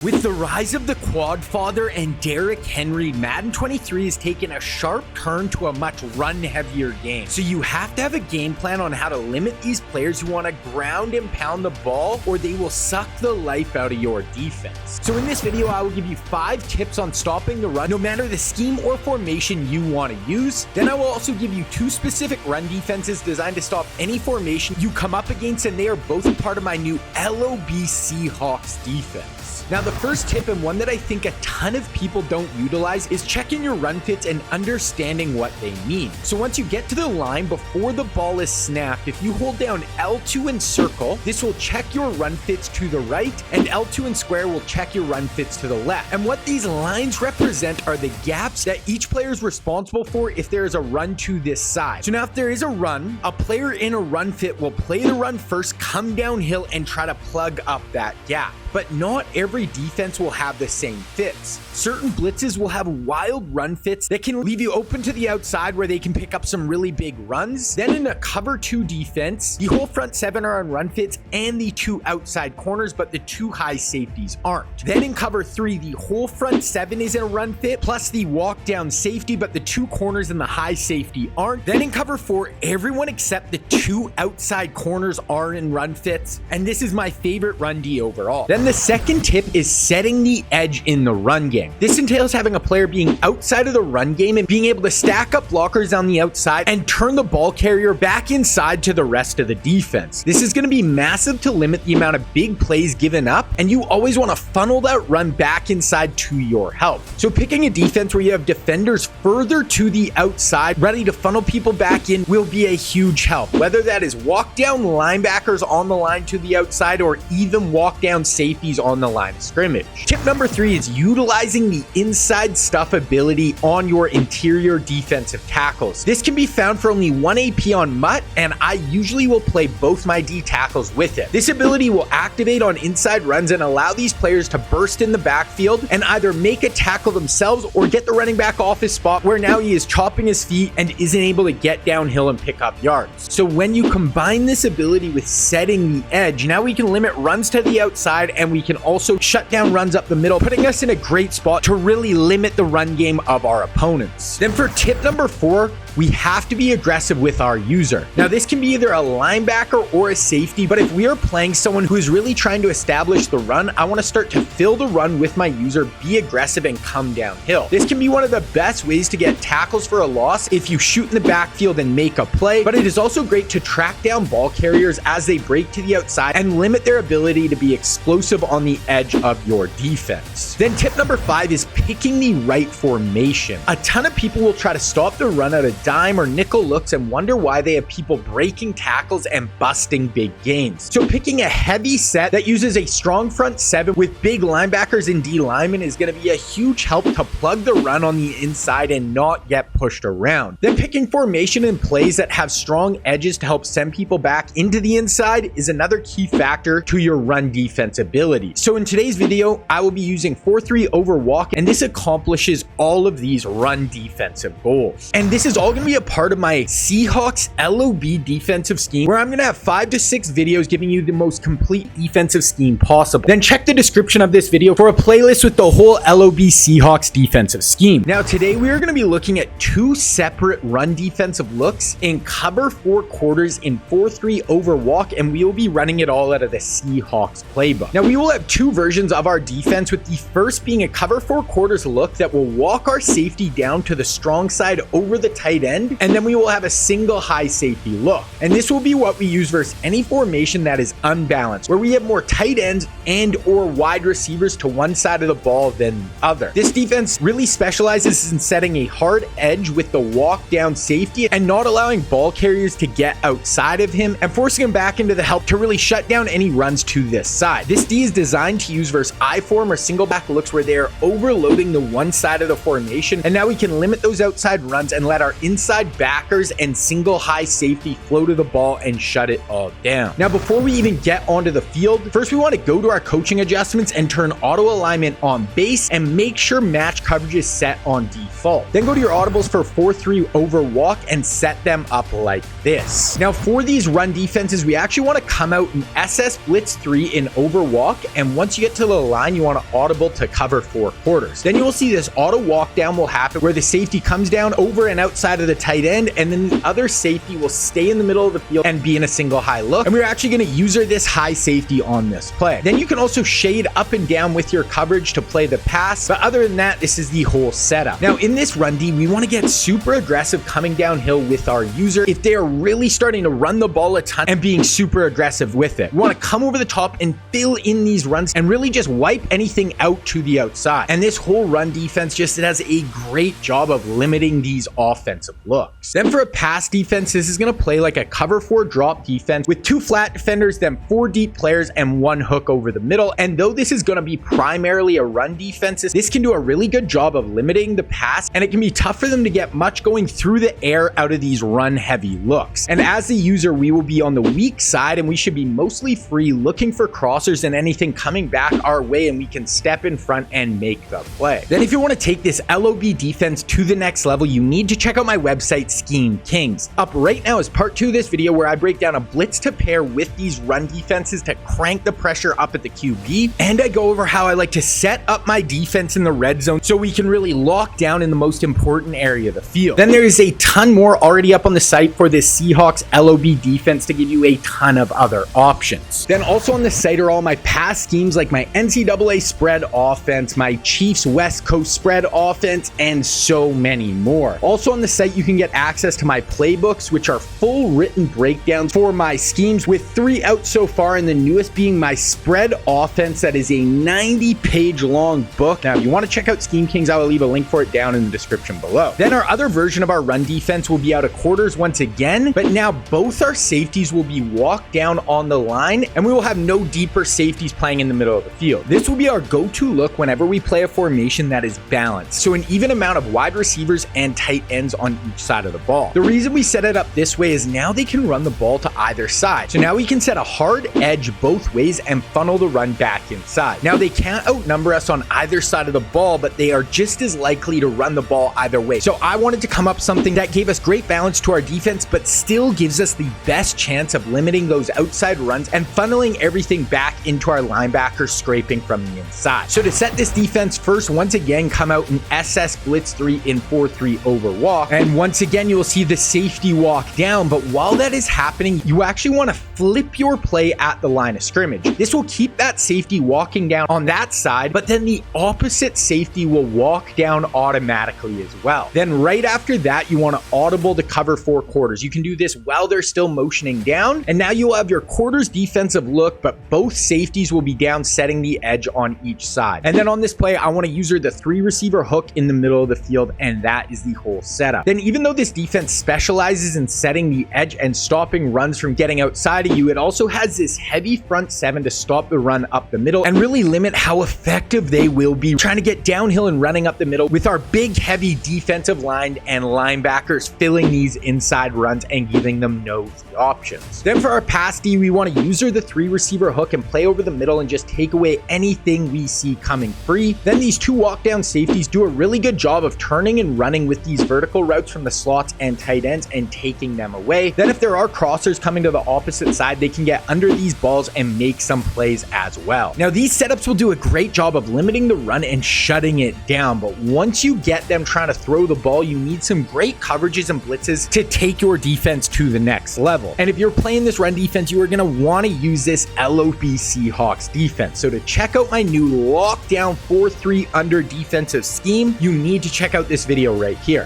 With the rise of the quad father and Derrick Henry, Madden 23 has taken a sharp turn to a much run-heavier game. So you have to have a game plan on how to limit these players who want to ground and pound the ball, or they will suck the life out of your defense. So in this video, I will give you 5 tips on stopping the run, no matter the scheme or formation you want to use. Then I will also give you 2 specific run defenses designed to stop any formation you come up against, and they are both a part of my new LOB Seahawks defense. Now, the first tip, and one that I think a ton of people don't utilize, is checking your run fits and understanding what they mean. So once you get to the line before the ball is snapped, if you hold down L2 and circle, this will check your run fits to the right, and L2 and square will check your run fits to the left. And what these lines represent are the gaps that each player is responsible for if there is a run to this side. So now if there is a run, a player in a run fit will play the run first, come downhill, and try to plug up that gap. But not every defense will have the same fits. Certain blitzes will have wild run fits that can leave you open to the outside where they can pick up some really big runs. Then in a cover 2 defense, the whole front 7 are on run fits and the 2 outside corners, but the 2 high safeties aren't. Then in cover 3, the whole front 7 is in a run fit, plus the walk down safety, but the 2 corners and the high safety aren't. Then in cover 4, everyone except the 2 outside corners are in run fits, and this is my favorite run D overall. Then the second tip is setting the edge in the run game. This entails having a player being outside of the run game and being able to stack up blockers on the outside and turn the ball carrier back inside to the rest of the defense. This is going to be massive to limit the amount of big plays given up, and you always want to funnel that run back inside to your help. So picking a defense where you have defenders further to the outside, ready to funnel people back in, will be a huge help. Whether that is walk down linebackers on the line to the outside, or even walk down safeties on the line of scrimmage. Tip number 3 is utilizing the inside stuff ability on your interior defensive tackles. This can be found for only 1 AP on Mutt, and I usually will play both my D tackles with it. This ability will activate on inside runs and allow these players to burst in the backfield and either make a tackle themselves or get the running back off his spot where now he is chopping his feet and isn't able to get downhill and pick up yards. So when you combine this ability with setting the edge, now we can limit runs to the outside, and we can also shut down runs up the middle, putting us in a great spot to really limit the run game of our opponents. Then for tip number 4, we have to be aggressive with our user. Now this can be either a linebacker or a safety, but if we are playing someone who is really trying to establish the run, I want to start to fill the run with my user, be aggressive, and come downhill. This can be one of the best ways to get tackles for a loss if you shoot in the backfield and make a play, but it is also great to track down ball carriers as they break to the outside and limit their ability to be explosive on the edge of your defense. Then tip number 5 is picking the right formation. A ton of people will try to stop the run out of dime or nickel looks and wonder why they have people breaking tackles and busting big gains. So picking a heavy set that uses a strong front 7 with big linebackers and D linemen is going to be a huge help to plug the run on the inside and not get pushed around. Then picking formation and plays that have strong edges to help send people back into the inside is another key factor to your run defense ability. So in today's video, I will be using 4-3 over walk, and this accomplishes all of these run defensive goals. And this is all going to be a part of my Seahawks LOB defensive scheme, where I'm going to have 5 to 6 videos giving you the most complete defensive scheme possible. Then check the description of this video for a playlist with the whole LOB Seahawks defensive scheme. Now today we are going to be looking at 2 separate run defensive looks in cover 4 quarters in 4-3 over walk, and we will be running it all out of the Seahawks playbook. Now we will have 2 versions of our defense, with the first being a cover 4 quarters look that will walk our safety down to the strong side over the tight end, and then we will have a single high safety look. And this will be what we use versus any formation that is unbalanced, where we have more tight ends and or wide receivers to one side of the ball than the other. This defense really specializes in setting a hard edge with the walk down safety and not allowing ball carriers to get outside of him and forcing him back into the help to really shut down any runs to this side. This D is designed to use versus I form or single back looks where they are overloading the one side of the formation, and now we can limit those outside runs and let our inside backers and single high safety flow to the ball and shut it all down. Now, before we even get onto the field, first we want to go to our coaching adjustments and turn auto alignment on base and make sure match coverage is set on default. Then go to your audibles for 4-3 over walk and set them up like this. Now, for these run defenses, we actually want to come out in SS blitz 3 in over walk, and once you get to the line, you want to audible to cover 4 quarters. Then you will see this auto walk down will happen where the safety comes down over and outside of the tight end, and then the other safety will stay in the middle of the field and be in a single high look. And we're actually going to user this high safety on this play. Then you can also shade up and down with your coverage to play the pass. But other than that, this is the whole setup. Now, in this run D, we want to get super aggressive coming downhill with our user if they are really starting to run the ball a ton and being super aggressive with it. We want to come over the top and fill in these runs and really just wipe anything out to the outside. And this whole run defense just does a great job of limiting these offensive looks. Then for a pass defense, this is going to play like a cover 4 drop defense with 2 flat defenders, then 4 deep players, and 1 hook over the middle. And though this is going to be primarily a run defense, this can do a really good job of limiting the pass, and it can be tough for them to get much going through the air out of these run heavy looks. And as the user, we will be on the weak side, and we should be mostly free looking for crossers and anything coming back our way, and we can step in front and make the play. Then if you want to take this LOB defense to the next level, you need to check out my website, Scheme Kings. Up right now is part 2 of this video where I break down a blitz to pair with these run defenses to crank the pressure up at the QB, and I go over how I like to set up my defense in the red zone so we can really lock down in the most important area of the field. Then there is a ton more already up on the site for this Seahawks LOB defense to give you a ton of other options. Then also on the site are all my past schemes like my NCAA spread offense, my Chiefs West Coast spread offense, and so many more. Also on the site, you can get access to my playbooks, which are full written breakdowns for my schemes with 3 out so far, and the newest being my spread offense that is a 90-page long book. Now, if you want to check out Scheme Kings, I will leave a link for it down in the description below. Then our other version of our run defense will be out of quarters once again, but now both our safeties will be walked down on the line, and we will have no deeper safeties playing in the middle of the field. This will be our go-to look whenever we play a formation that is balanced, so an even amount of wide receivers and tight ends on each side of the ball. The reason we set it up this way is now they can run the ball to either side. So now we can set a hard edge both ways and funnel the run back inside. Now they can't outnumber us on either side of the ball, but they are just as likely to run the ball either way. So I wanted to come up something that gave us great balance to our defense, but still gives us the best chance of limiting those outside runs and funneling everything back into our linebackers scraping from the inside. So to set this defense, first, once again, come out in SS blitz 3 in 4-3 over walk. And once again, you will see the safety walk down. But while that is happening, you actually want to flip your play at the line of scrimmage. This will keep that safety walking down on that side, but then the opposite safety will walk down automatically as well. Then right after that, you want to audible to cover 4 quarters. You can do this while they're still motioning down, and now you'll have your quarters defensive look, but both safeties will be down setting the edge on each side. And then on this play, I want to user the 3 receiver hook in the middle of the field, and that is the whole setup. Then even though this defense specializes in setting the edge and stopping runs from getting outside of you, it also has this heavy front 7 to stop the run up the middle and really limit how effective they will be trying to get downhill and running up the middle with our big heavy defensive line and linebackers filling these inside runs and giving them no easy options. Then for our pass D, we want to user the 3 receiver hook and play over the middle and just take away anything we see coming free. Then these 2 walk down safeties do a really good job of turning and running with these vertical routes from the slots and tight ends and taking them away. Then if there are crossers coming to the opposite side, they can get under these balls and make some plays as well. Now these setups will do a great job of limiting the run and shutting it down, but once you get them trying to throw the ball, you need some great coverages and blitzes to take your defense to the next level. And if you're playing this run defense, you are going to want to use this LOB Seahawks defense. So to check out my new lockdown 4-3 under defensive scheme, you need to check out this video right here.